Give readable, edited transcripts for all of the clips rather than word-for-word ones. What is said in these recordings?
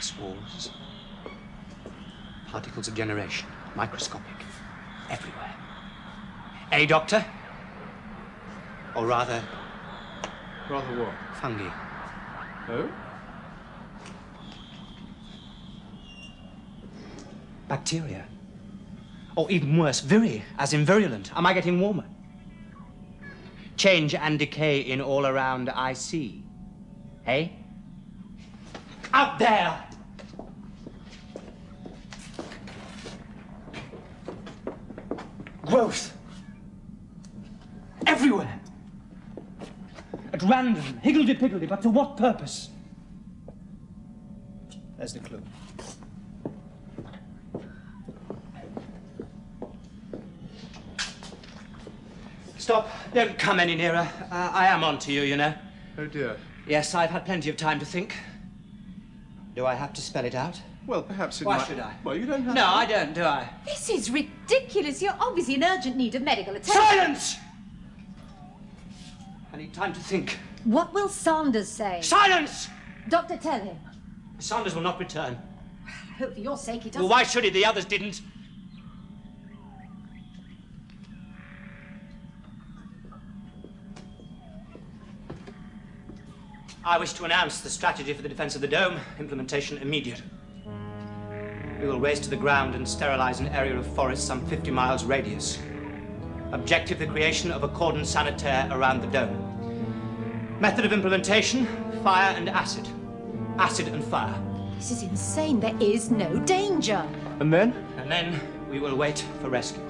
spores. Particles of generation, microscopic, everywhere. Eh, Doctor? Or rather... Rather what? Fungi. Oh? Bacteria. Or even worse, viri, as in virulent. Am I getting warmer? Change and decay in all around I see. Eh? Out there! Growth. Everywhere. At random, higgledy-piggledy, but to what purpose? There's the clue. Stop. Don't come any nearer. I am on to you, you know. Oh, dear. Yes, I've had plenty of time to think. Do I have to spell it out? Well, perhaps it Why might... should I? Well, you don't have No, to. I don't, do I? This is ridiculous. You're obviously in urgent need of medical attention. Silence! I need time to think. What will Sanders say? Silence! Doctor, tell him. Sanders will not return. I hope for your sake he doesn't. Well, why should he? The others didn't. I wish to announce the strategy for the defense of the dome. Implementation immediate. We will race to the ground and sterilize an area of forest some 50 miles radius. Objective, the creation of a cordon sanitaire around the dome. Method of implementation, fire and acid. Acid and fire. This is insane. There is no danger. And then? And then we will wait for rescue.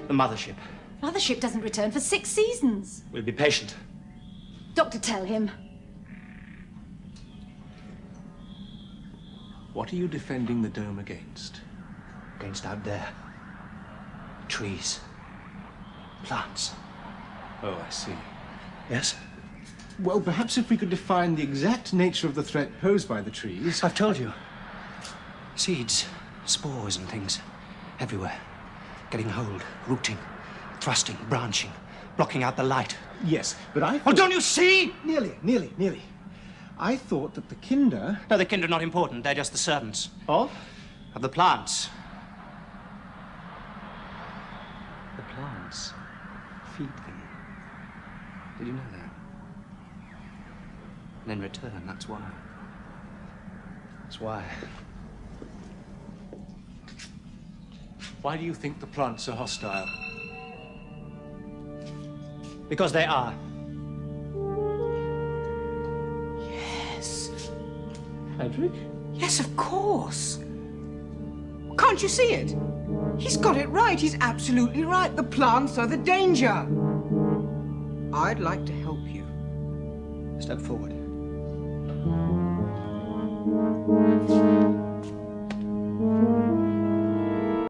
The mothership. Mothership doesn't return for 6 seasons. We'll be patient. Doctor, tell him. What are you defending the dome against? Against out there. Trees. Plants. Oh, I see. Yes? Well, perhaps if we could define the exact nature of the threat posed by the trees... I've told you. Seeds, spores and things. Everywhere. Getting hold, rooting, thrusting, branching, blocking out the light. Yes, but I Oh, thought... don't you see? Nearly. I thought that the kinder... No, the kind are not important. They're just the servants. Of? Of the plants. The plants feed them. Did you know that? And in return, that's why. That's why. Why do you think the plants are hostile? Because they are. Yes. Edric? Yes, of course. Can't you see it? He's got it right. He's absolutely right. The plants are the danger. I'd like to help you. Step forward.